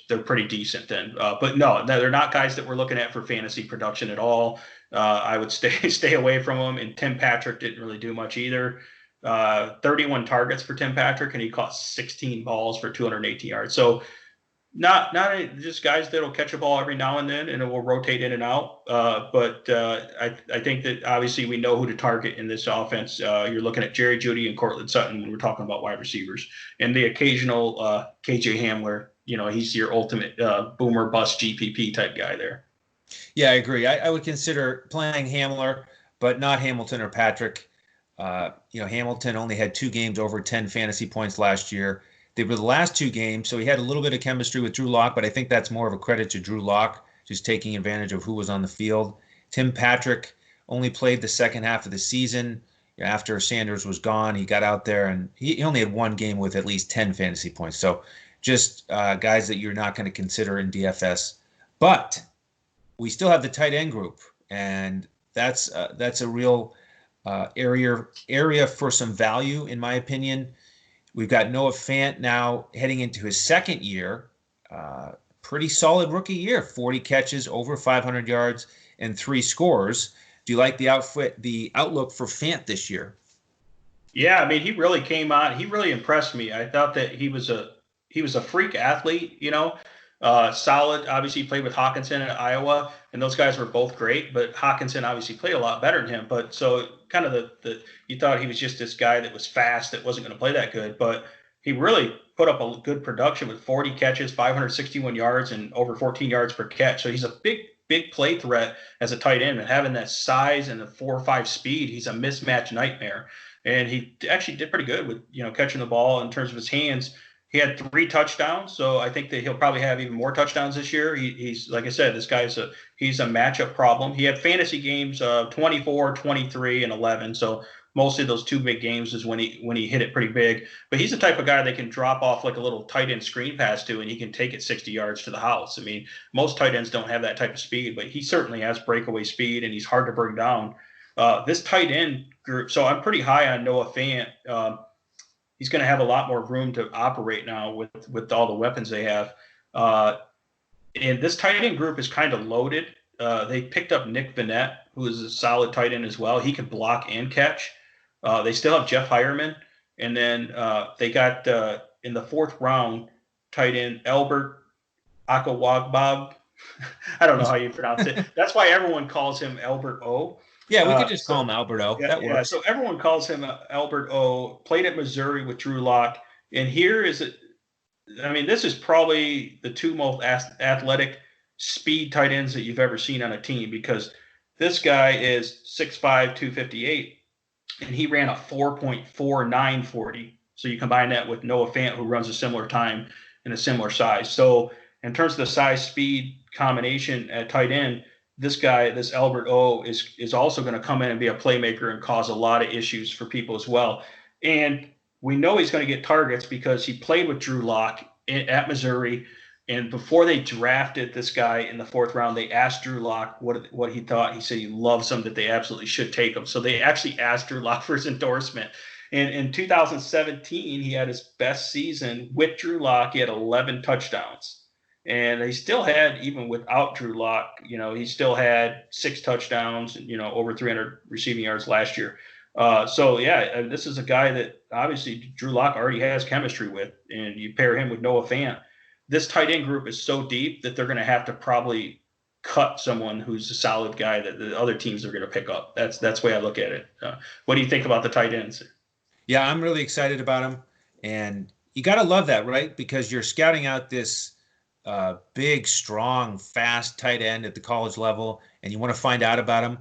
they're pretty decent then. But no, they're not guys that we're looking at for fantasy production at all. I would stay away from them. And Tim Patrick didn't really do much either. 31 targets for Tim Patrick, and he caught 16 balls for 218 yards. So not just guys that'll catch a ball every now and then, and it will rotate in and out. But I think that obviously we know who to target in this offense. You're looking at Jerry Jeudy and Cortland Sutton when we're talking about wide receivers, and the occasional KJ Hamler. He's your ultimate boomer bust GPP type guy there. Yeah, I agree. I would consider playing Hamler, but not Hamilton or Patrick. Hamilton only had 2 games over 10 fantasy points last year. They were the last 2 games, so he had a little bit of chemistry with Drew Lock, but I think that's more of a credit to Drew Lock, just taking advantage of who was on the field. Tim Patrick only played the second half of the season. After Sanders was gone, he got out there, and he only had 1 game with at least 10 fantasy points. So just guys that you're not going to consider in DFS. But we still have the tight end group, and that's a real area for some value, in my opinion. We've got Noah Fant now heading into his second year. Pretty solid rookie year, 40 catches, over 500 yards, and 3 scores. Do you like the outlook for Fant this year? Yeah, I mean, he really came on. He really impressed me. I thought that he was a freak athlete, solid. Obviously, he played with Hawkinson at Iowa, and those guys were both great. But Hawkinson obviously played a lot better than him. But so kind of you thought he was just this guy that was fast that wasn't going to play that good. But he really put up a good production with 40 catches, 561 yards, and over 14 yards per catch. So he's a big play threat as a tight end, and having that size and the 4.5 speed, he's a mismatch nightmare. And he actually did pretty good with catching the ball in terms of his hands. He had 3 touchdowns, so I think that he'll probably have even more touchdowns this year. He's like I said, this guy's he's a matchup problem. He had fantasy games 24, 23, and 11. So mostly those 2 big games is when he hit it pretty big. But he's the type of guy they can drop off like a little tight end screen pass to, and he can take it 60 yards to the house. I mean, most tight ends don't have that type of speed, but he certainly has breakaway speed, and he's hard to bring down. This tight end group, so I'm pretty high on Noah Fant. He's going to have a lot more room to operate now with all the weapons they have. And this tight end group is kind of loaded. They picked up Nick Vannett, who is a solid tight end as well. He can block and catch. They still have Jeff Hireman. And then they got, in the 4th round, tight end Albert Akawagbab. I don't know how you pronounce it. That's why everyone calls him Albert O. Yeah, we could just call him Albert O. Yeah, that works. Yeah, so everyone calls him Albert O. Played at Missouri with Drew Lock. And this is probably the 2 most athletic speed tight ends that you've ever seen on a team, because this guy is 6'5", 258, and he ran a 4.49 40. So you combine that with Noah Fant, who runs a similar time and a similar size. So in terms of the size-speed combination at tight end, this guy, this Albert O, is also going to come in and be a playmaker and cause a lot of issues for people as well. And we know he's going to get targets because he played with Drew Lock at Missouri. And before they drafted this guy in the 4th round, they asked Drew Lock what he thought. He said he loves him, that they absolutely should take him. So they actually asked Drew Lock for his endorsement. And in 2017, he had his best season with Drew Lock. He had 11 touchdowns. And he still had, even without Drew Lock, he still had 6 touchdowns, over 300 receiving yards last year. This is a guy that obviously Drew Lock already has chemistry with, and you pair him with Noah Fant. This tight end group is so deep that they're going to have to probably cut someone who's a solid guy that the other teams are going to pick up. That's the way I look at it. What do you think about the tight ends? Yeah, I'm really excited about him, and you got to love that, right? Because you're scouting out this big, strong, fast tight end at the college level, and you want to find out about him,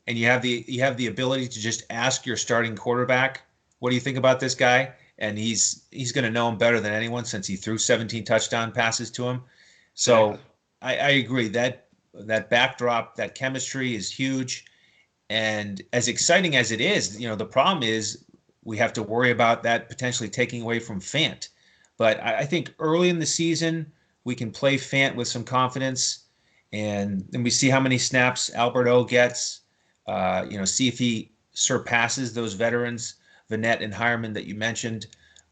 and you have the ability to just ask your starting quarterback, what do you think about this guy? And he's going to know him better than anyone, since he threw 17 touchdown passes to him. So yeah. I agree that backdrop, that chemistry is huge. And as exciting as it is, the problem is we have to worry about that potentially taking away from Fant. But I think early in the season, we can play Fant with some confidence, and then we see how many snaps Albert O gets, see if he surpasses those veterans, Vannett and Hireman, that you mentioned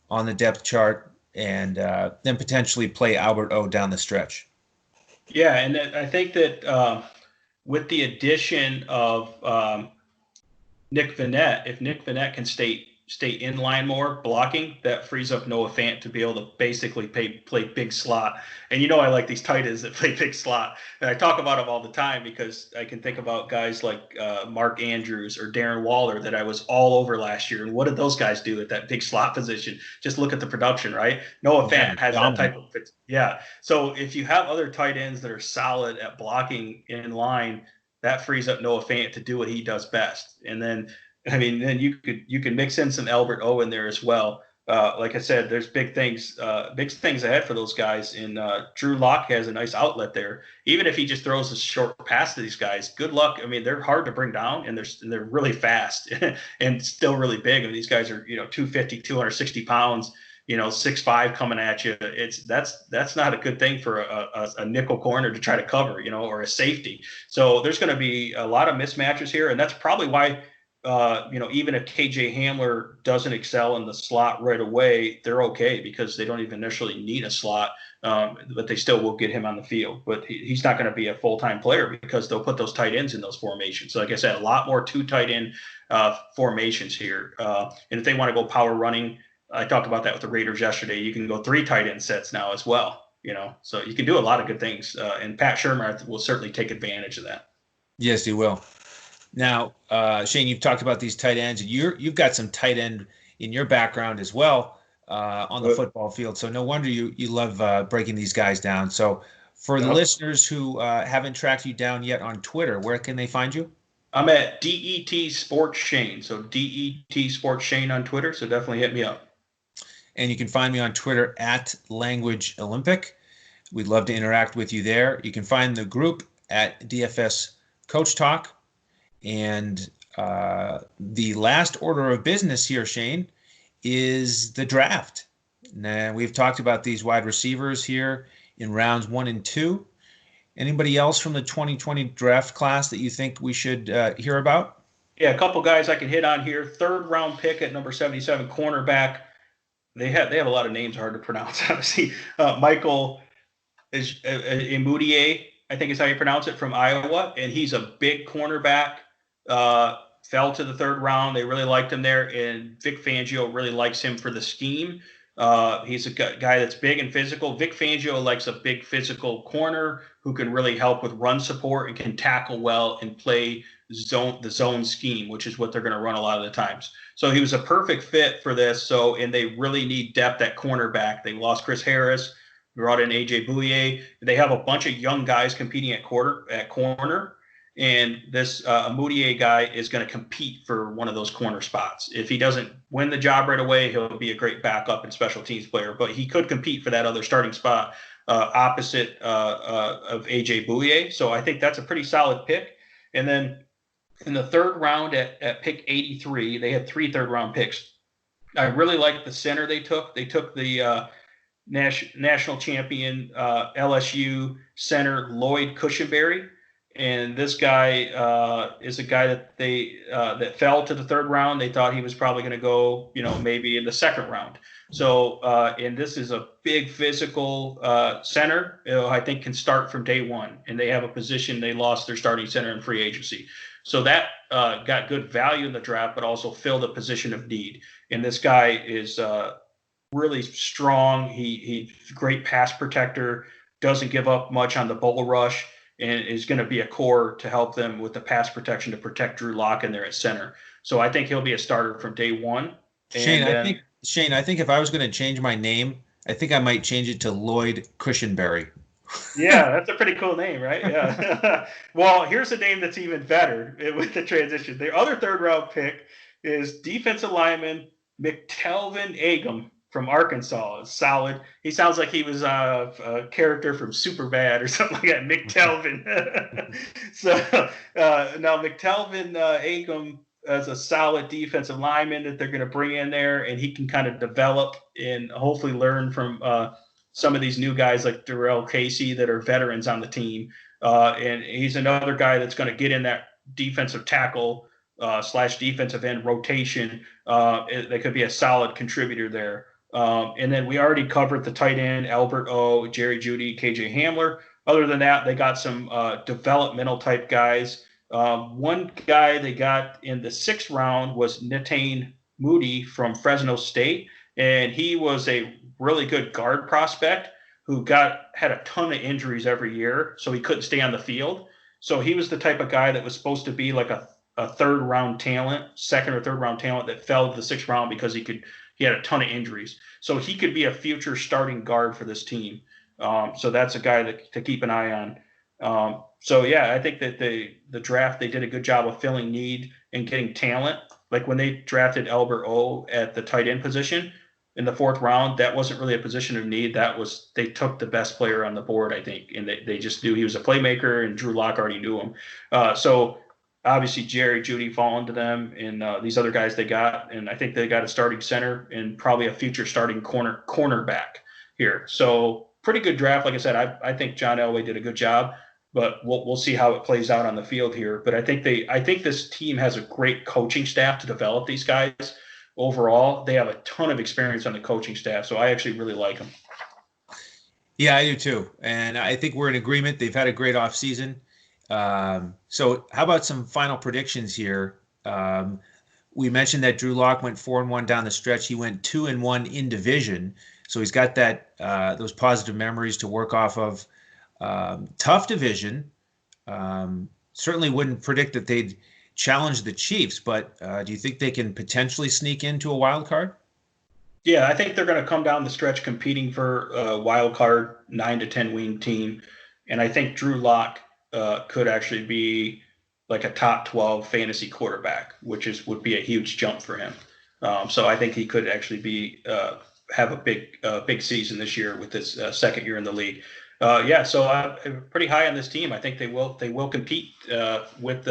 on the depth chart. and then potentially play Albert O down the stretch. Yeah, and I think that with the addition of Nick Vannett, if Nick Vannett can stay in line more blocking, that frees up Noah Fant to be able to basically play big slot. And I like these tight ends that play big slot. And I talk about them all the time because I can think about guys like Mark Andrews or Darren Waller that I was all over last year. And what did those guys do at that big slot position? Just look at the production, right? Noah Fant has dominant. that type of fit. Yeah. So if you have other tight ends that are solid at blocking in line, that frees up Noah Fant to do what he does best. And then then you can mix in some Albert O in there as well. Like I said, there's big things ahead for those guys. And Drew Lock has a nice outlet there. Even if he just throws a short pass to these guys, good luck. I mean, they're hard to bring down, and they're really fast and still really big. I mean, these guys are 250, 260 pounds. 6'5" coming at you. That's not a good thing for a nickel corner to try to cover, or a safety. So there's going to be a lot of mismatches here, and that's probably why. Even if KJ Hamler doesn't excel in the slot right away, they're okay because they don't even necessarily need a slot, but they still will get him on the field. But he's not going to be a full-time player because they'll put those tight ends in those formations. So like I said, a lot more two tight end formations here. And if they want to go power running, I talked about that with the Raiders yesterday. You can go 3 tight end sets now as well. So you can do a lot of good things. And Pat Shurmur will certainly take advantage of that. Yes, he will. Now, Shane, you've talked about these tight ends. You've got some tight end in your background as well on the football field. So no wonder you love breaking these guys down. So for the listeners who haven't tracked you down yet on Twitter, where can they find you? I'm at DET Sports Shane. So DET Sports Shane on Twitter. So definitely hit me up. And you can find me on Twitter at Language Olympic. We'd love to interact with you there. You can find the group at DFS Coach Talk. And the last order of business here, Shane, is the draft. Now, we've talked about these wide receivers here in rounds 1 and 2. Anybody else from the 2020 draft class that you think we should hear about? Yeah, a couple guys I can hit on here. 3rd round pick at number 77, cornerback. They have a lot of names hard to pronounce, obviously. Michael Imudier, I think is how you pronounce it, from Iowa. And he's a big cornerback. Fell to the 3rd round. They really liked him there, and Vic Fangio really likes him for the scheme. He's a guy that's big and physical. Vic Fangio likes a big physical corner who can really help with run support and can tackle well and play the zone scheme, which is what they're going to run a lot of the times. So he was a perfect fit for this. And they really need depth at cornerback. They lost Chris Harris, brought in AJ Bouye. They have a bunch of young guys competing at corner. And this Moutier guy is going to compete for one of those corner spots. If he doesn't win the job right away, he'll be a great backup and special teams player. But he could compete for that other starting spot opposite of AJ Bouye. So I think that's a pretty solid pick. And then in the 3rd round at pick 83, they had 3 third-round picks. I really liked the center they took. They took the national champion LSU center Lloyd Cushenberry. And this guy is a guy that that fell to the 3rd round. They thought he was probably going to go, maybe in the 2nd round. So, and this is a big physical center. I think can start from day one. And they have a position. They lost their starting center in free agency. So that got good value in the draft, but also filled a position of need. And this guy is really strong. He's a great pass protector. Doesn't give up much on the bull rush. And is going to be a core to help them with the pass protection to protect Drew Lock in there at center. So I think he'll be a starter from day one. Shane, I think if I was going to change my name, I think I might change it to Lloyd Cushenberry. Yeah, that's a pretty cool name, right? Yeah. Well, here's a name that's even better with the transition. Their other 3rd-round pick is defensive lineman McTelvin Agam from Arkansas. Is solid. He sounds like he was a character from Superbad or something like that, McTelvin. So now McTelvin Agam as a solid defensive lineman that they're going to bring in there, and he can kind of develop and hopefully learn from some of these new guys like Darrell Casey that are veterans on the team. And he's another guy that's going to get in that defensive tackle / defensive end rotation. That could be a solid contributor there. And then we already covered the tight end, Albert O, Jerry Jeudy, KJ Hamler. Other than that, they got some developmental type guys. One guy they got in the 6th round was Netane Moody from Fresno State, and he was a really good guard prospect who had a ton of injuries every year, so he couldn't stay on the field. So he was the type of guy that was supposed to be like a 3rd round talent, 2nd or 3rd round talent that fell to the 6th round because he had a ton of injuries. So he could be a future starting guard for this team. So that's a guy to keep an eye on. So yeah, I think that the draft, they did a good job of filling need and getting talent. Like when they drafted Albert O at the tight end position in the 4th round, that wasn't really a position of need. They took the best player on the board, I think, and they just knew he was a playmaker, and Drew Lock already knew him. So obviously Jerry Jeudy falling to them, and these other guys they got, and I think they got a starting center and probably a future starting cornerback here. So pretty good draft. Like I said, I think John Elway did a good job, but we'll see how it plays out on the field here. But I think this team has a great coaching staff to develop these guys. Overall, they have a ton of experience on the coaching staff, so I actually really like them. Yeah, I do too, and I think we're in agreement. They've had a great offseason. So how about some final predictions here? We mentioned that Drew Lock went 4-1 down the stretch. He went 2-1 in division. So he's got that those positive memories to work off of. Tough division. Certainly wouldn't predict that they'd challenge the Chiefs, but do you think they can potentially sneak into a wild card? Yeah, I think they're going to come down the stretch competing for a wild card 9 to 10 win team. And I think Drew Lock could actually be like a top 12 fantasy quarterback, which would be a huge jump for him. So I think he could actually have a big season this year with his 2nd year in the league. So I'm pretty high on this team. I think they will compete with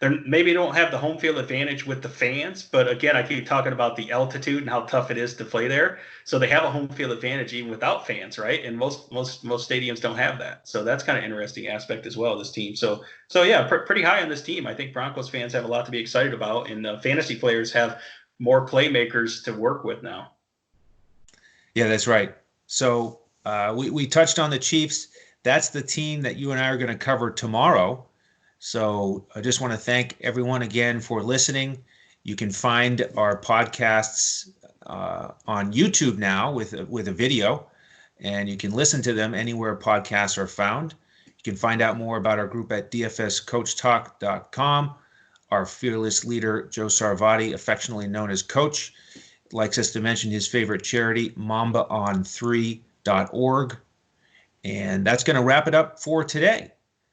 they maybe don't have the home field advantage with the fans, but again, I keep talking about the altitude and how tough it is to play there. So they have a home field advantage even without fans, right? And most stadiums don't have that. So that's kind of interesting aspect as well, this team. So yeah, pretty high on this team. I think Broncos fans have a lot to be excited about, and fantasy players have more playmakers to work with now. Yeah, that's right. So we touched on the Chiefs. That's the team that you and I are going to cover tomorrow. So I just want to thank everyone again for listening. You can find our podcasts on YouTube now with a video, and you can listen to them anywhere podcasts are found. You can find out more about our group at DFSCoachTalk.com. Our fearless leader, Joe Sarvati, affectionately known as Coach, likes us to mention his favorite charity, MambaOn3.org. And that's going to wrap it up for today.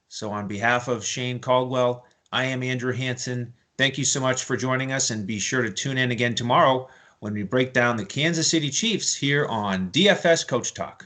So on behalf of Shane Caldwell, I am Andrew Hanson. Thank you so much for joining us, and be sure to tune in again tomorrow when we break down the Kansas City Chiefs here on DFS Coach Talk.